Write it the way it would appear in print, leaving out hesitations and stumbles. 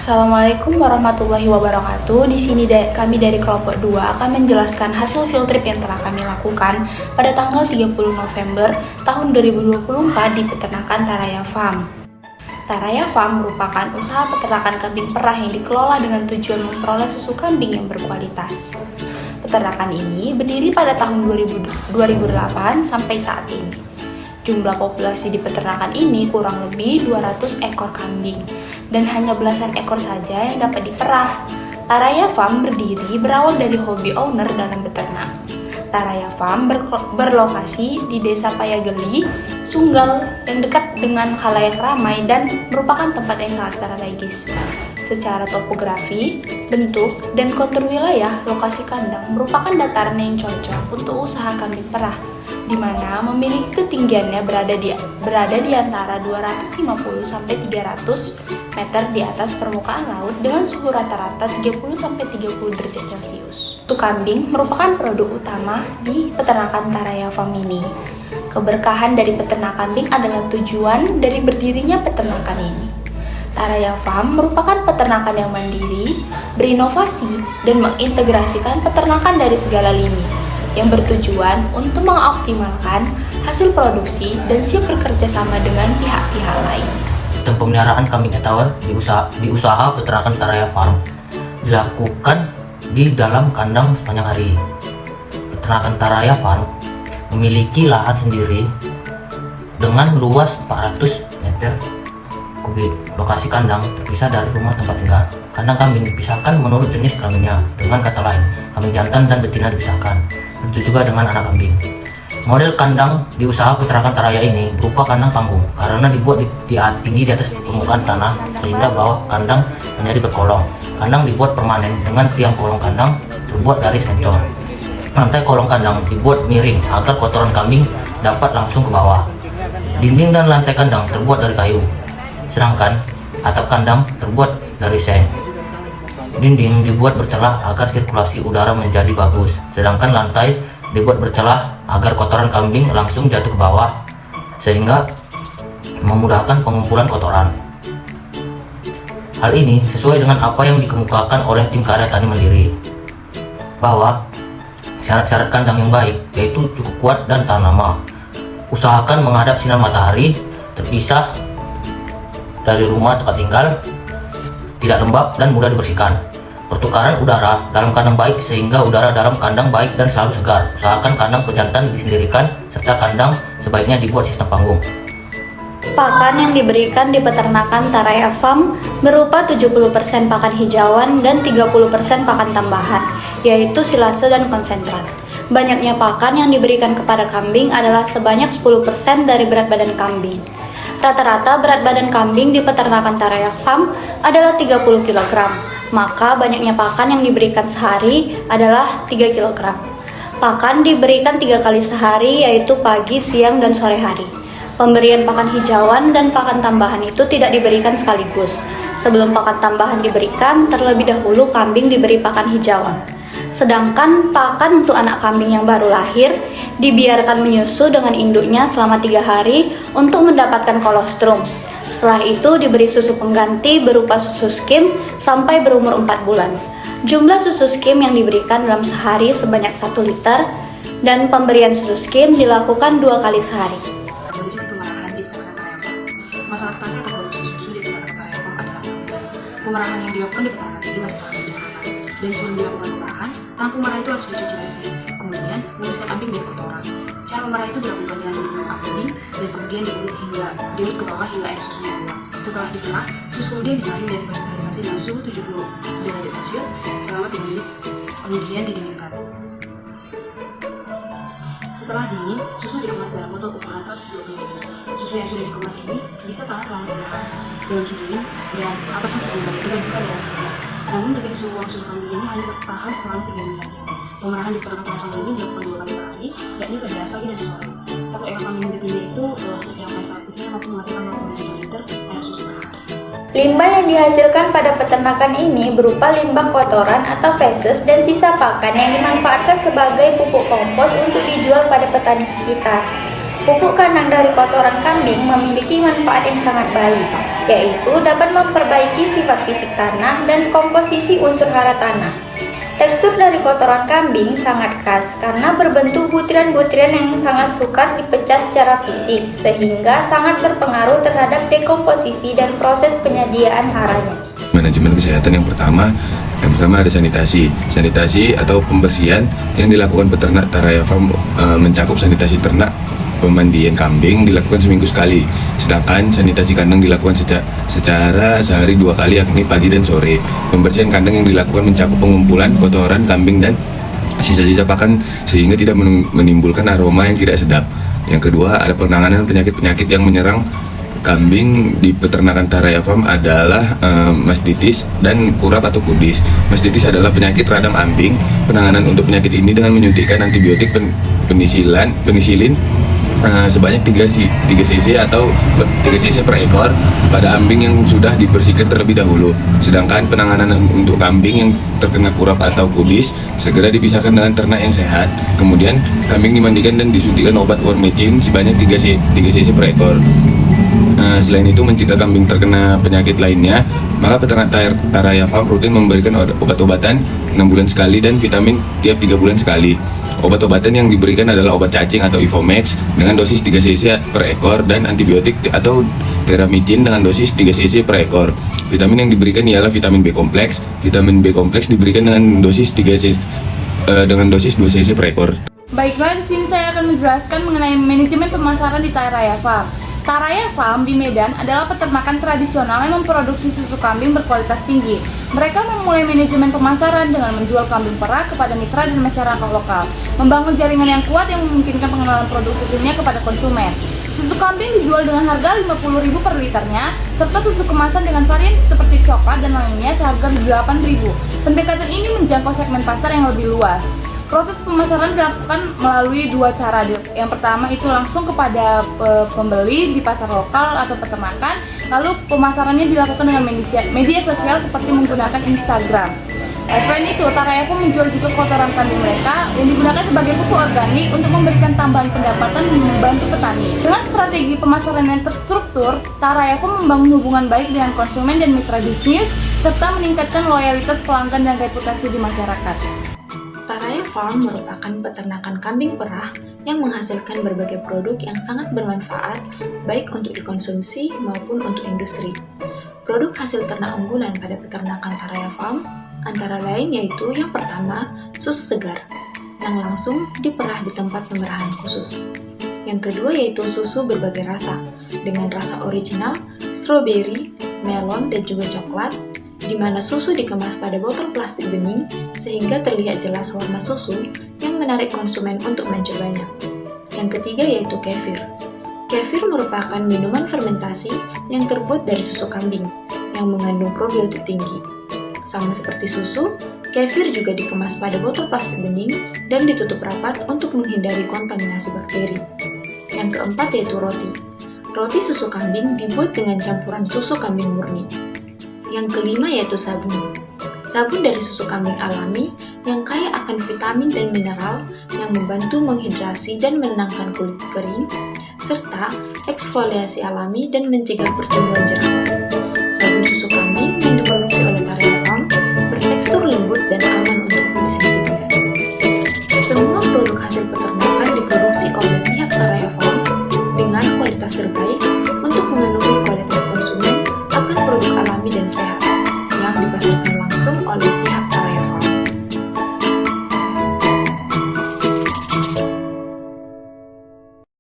Assalamualaikum warahmatullahi wabarakatuh. Di sini kami dari kelompok 2 akan menjelaskan hasil field trip yang telah kami lakukan pada tanggal 30 November tahun 2024 di peternakan Taraya Farm. Taraya Farm merupakan usaha peternakan kambing perah yang dikelola dengan tujuan memperoleh susu kambing yang berkualitas. Peternakan ini berdiri pada tahun 2008 sampai saat ini. Jumlah populasi di peternakan ini kurang lebih 200 ekor kambing dan hanya belasan ekor saja yang dapat diperah. Taraya Farm berdiri berawal dari hobi owner dalam beternak. Taraya Farm berlokasi di Desa Payageli, Sunggal yang dekat dengan khalayak ramai dan merupakan tempat yang sangat strategis. Secara topografi, bentuk, dan kontur wilayah, lokasi kandang merupakan dataran yang cocok untuk usaha kambing perah, di mana memiliki ketinggiannya berada di antara 250 sampai 300 meter di atas permukaan laut dengan suhu rata-rata 30 sampai 30 derajat Celcius. Susu kambing merupakan produk utama di peternakan Taraya Farm ini. Keberkahan dari peternak kambing adalah tujuan dari berdirinya peternakan ini. Taraya Farm merupakan peternakan yang mandiri, berinovasi, dan mengintegrasikan peternakan dari segala lini, yang bertujuan untuk mengoptimalkan hasil produksi dan siap bekerja sama dengan pihak-pihak lain. Sistem pemeliharaan kambing etawa di usaha peternakan Taraya Farm dilakukan di dalam kandang sepanjang hari. Peternakan Taraya Farm memiliki lahan sendiri dengan luas 400 meter kubik. Lokasi kandang terpisah dari rumah tempat tinggal. Kandang kambing dipisahkan menurut jenis kelaminnya. Dengan kata lain, kambing jantan dan betina dipisahkan. Begitu juga dengan anak kambing. Model kandang di usaha peternakan Taraya ini berupa kandang panggung karena dibuat tinggi di atas permukaan tanah sehingga bawah kandang menjadi berkolong. Kandang dibuat permanen dengan tiang kolong kandang terbuat dari semencor. Lantai kolong kandang dibuat miring agar kotoran kambing dapat langsung ke bawah. Dinding dan lantai kandang terbuat dari kayu, sedangkan atap kandang terbuat dari seng. Dinding dibuat bercelah agar sirkulasi udara menjadi bagus, sedangkan lantai dibuat bercelah agar kotoran kambing langsung jatuh ke bawah sehingga memudahkan pengumpulan kotoran. Hal ini sesuai dengan apa yang dikemukakan oleh tim karya tani mandiri, bahwa syarat-syarat kandang yang baik yaitu cukup kuat dan tahan lama. Usahakan menghadap sinar matahari, terpisah dari rumah tempat tinggal, tidak lembab dan mudah dibersihkan. Pertukaran udara dalam kandang baik sehingga udara dalam kandang baik dan selalu segar. Usahakan kandang pejantan disendirikan serta kandang sebaiknya dibuat sistem panggung. Pakan yang diberikan di peternakan Taraya Farm berupa 70% pakan hijauan dan 30% pakan tambahan, yaitu silase dan konsentrat. Banyaknya pakan yang diberikan kepada kambing adalah sebanyak 10% dari berat badan kambing. Rata-rata berat badan kambing di peternakan Taraya Farm adalah 30 kg, maka banyaknya pakan yang diberikan sehari adalah 3 kg. Pakan diberikan 3 kali sehari, yaitu pagi, siang, dan sore hari. Pemberian pakan hijauan dan pakan tambahan itu tidak diberikan sekaligus. Sebelum pakan tambahan diberikan, terlebih dahulu kambing diberi pakan hijauan. Sedangkan pakan untuk anak kambing yang baru lahir dibiarkan menyusu dengan induknya selama 3 hari untuk mendapatkan kolostrum. Setelah itu diberi susu pengganti berupa susu skim sampai berumur 4 bulan. Jumlah susu skim yang diberikan dalam sehari sebanyak 1 liter dan pemberian susu skim dilakukan 2 kali sehari. Kondisi pemerahan di peternakan Taraya Farm. Masalah tasik produksi susu di peternakan Taraya Farm adalah pemerahan yang dilakukan di peternakan ini masih sangat sederhana. Dan sebelum dilakukan pemerahan, tampung merah itu harus dicuci bersih. Kemudian membersihkan ambing dari kotoran. Cara memerah itu dilakukan dengan menggunakan ambing dan kemudian diurut ke bawah hingga air susunya keluar. Setelah diperah, susu kemudian disaring dan dipasteurisasi dengan suhu 70 derajat Celcius selama 3 menit. Kemudian didinginkan. Setelah dingin, susu dikemas dalam botol ukuran 120 ml. Susu yang sudah dikemas ini bisa tahan selama 3 hari dalam suhu dingin dan apapun suhu kambing itu bersifat tidak terlalu. Namun jika di suhu susu kambing ini hanya bertahan selama 3 jam saja. Pemerahan di peternakan kambing ini dilakukan 2 kali sehari, yakni pada pagi dan sore. Satu ekor kambing betina itu setiap kali saat pisah mampu menghasilkan 0,7 liter air susu per hari. Limbah yang dihasilkan pada peternakan ini berupa limbah kotoran atau feses dan sisa pakan yang dimanfaatkan sebagai pupuk kompos untuk dijual pada petani sekitar. Pupuk kandang dari kotoran kambing memiliki manfaat yang sangat baik, yaitu dapat memperbaiki sifat fisik tanah dan komposisi unsur hara tanah. Tekstur dari kotoran kambing sangat khas karena berbentuk butiran-butiran yang sangat sukar dipecah secara fisik, sehingga sangat berpengaruh terhadap dekomposisi dan proses penyediaan haranya. Manajemen kesehatan yang pertama ada sanitasi. Sanitasi atau pembersihan yang dilakukan peternak Taraya Farm mencakup sanitasi ternak, pemandian kambing dilakukan seminggu sekali, sedangkan sanitasi kandang dilakukan secara sehari 2 kali, yakni pagi dan sore. Pembersihan kandang yang dilakukan mencakup pengumpulan kotoran kambing dan sisa-sisa pakan sehingga tidak menimbulkan aroma yang tidak sedap. Yang kedua, ada penanganan penyakit-penyakit yang menyerang kambing di peternakan Taraya Farm adalah mastitis dan kurap atau kudis. Mastitis adalah penyakit radang ambing. Penanganan untuk penyakit ini dengan menyuntikkan antibiotik penisilin sebanyak 3 cc atau 3 cc per ekor pada ambing yang sudah dibersihkan terlebih dahulu. Sedangkan penanganan untuk kambing yang terkena kurap atau kudis segera dipisahkan dengan ternak yang sehat. Kemudian kambing dimandikan dan disuntikkan obat wormicin sebanyak 3 cc per ekor. Selain itu, mencegah kambing terkena penyakit lainnya, maka peternak Taraya Farm rutin memberikan obat-obatan 6 bulan sekali dan vitamin tiap 3 bulan sekali. Obat-obatan yang diberikan adalah obat cacing atau Ivomax dengan dosis 3 cc per ekor dan antibiotik atau Teramicin dengan dosis 3 cc per ekor. Vitamin yang diberikan ialah vitamin B kompleks. Vitamin B kompleks diberikan dengan dosis 2 cc per ekor. Baiklah, di sini saya akan menjelaskan mengenai manajemen pemasaran di Taraya Farm. Taraya Farm di Medan adalah peternakan tradisional yang memproduksi susu kambing berkualitas tinggi. Mereka memulai manajemen pemasaran dengan menjual kambing perah kepada mitra dan masyarakat lokal, membangun jaringan yang kuat yang memungkinkan pengenalan produk susunya kepada konsumen. Susu kambing dijual dengan harga Rp50.000 per liternya, serta susu kemasan dengan varian seperti coklat dan lainnya seharga Rp8.000. Pendekatan ini menjangkau segmen pasar yang lebih luas. Proses pemasaran dilakukan melalui 2 cara. Yang pertama itu langsung kepada pembeli di pasar lokal atau peternakan. Lalu pemasarannya dilakukan dengan media sosial seperti menggunakan Instagram. Selain itu, Taraya Farm menjual juga kotoran kambing mereka yang digunakan sebagai pupuk organik untuk memberikan tambahan pendapatan dan membantu petani. Dengan strategi pemasaran yang terstruktur, Taraya Farm membangun hubungan baik dengan konsumen dan mitra bisnis, serta meningkatkan loyalitas pelanggan dan reputasi di masyarakat. Taraya Farm merupakan peternakan kambing perah yang menghasilkan berbagai produk yang sangat bermanfaat baik untuk dikonsumsi maupun untuk industri. Produk hasil ternak unggulan pada peternakan Taraya Farm antara lain yaitu yang pertama, susu segar yang langsung diperah di tempat pemerahan khusus. Yang kedua yaitu susu berbagai rasa dengan rasa original, stroberi, melon, dan juga coklat, di mana susu dikemas pada botol plastik bening sehingga terlihat jelas warna susu yang menarik konsumen untuk mencobanya. Yang ketiga yaitu kefir. Kefir merupakan minuman fermentasi yang terbuat dari susu kambing yang mengandung probiotik tinggi. Sama seperti susu, kefir juga dikemas pada botol plastik bening dan ditutup rapat untuk menghindari kontaminasi bakteri. Yang keempat yaitu roti. Roti susu kambing dibuat dengan campuran susu kambing murni. Yang kelima yaitu sabun. Sabun dari susu kambing alami yang kaya akan vitamin dan mineral yang membantu menghidrasi dan menenangkan kulit kering, serta eksfoliasi alami dan mencegah pertumbuhan jerawat. Sabun susu kambing yang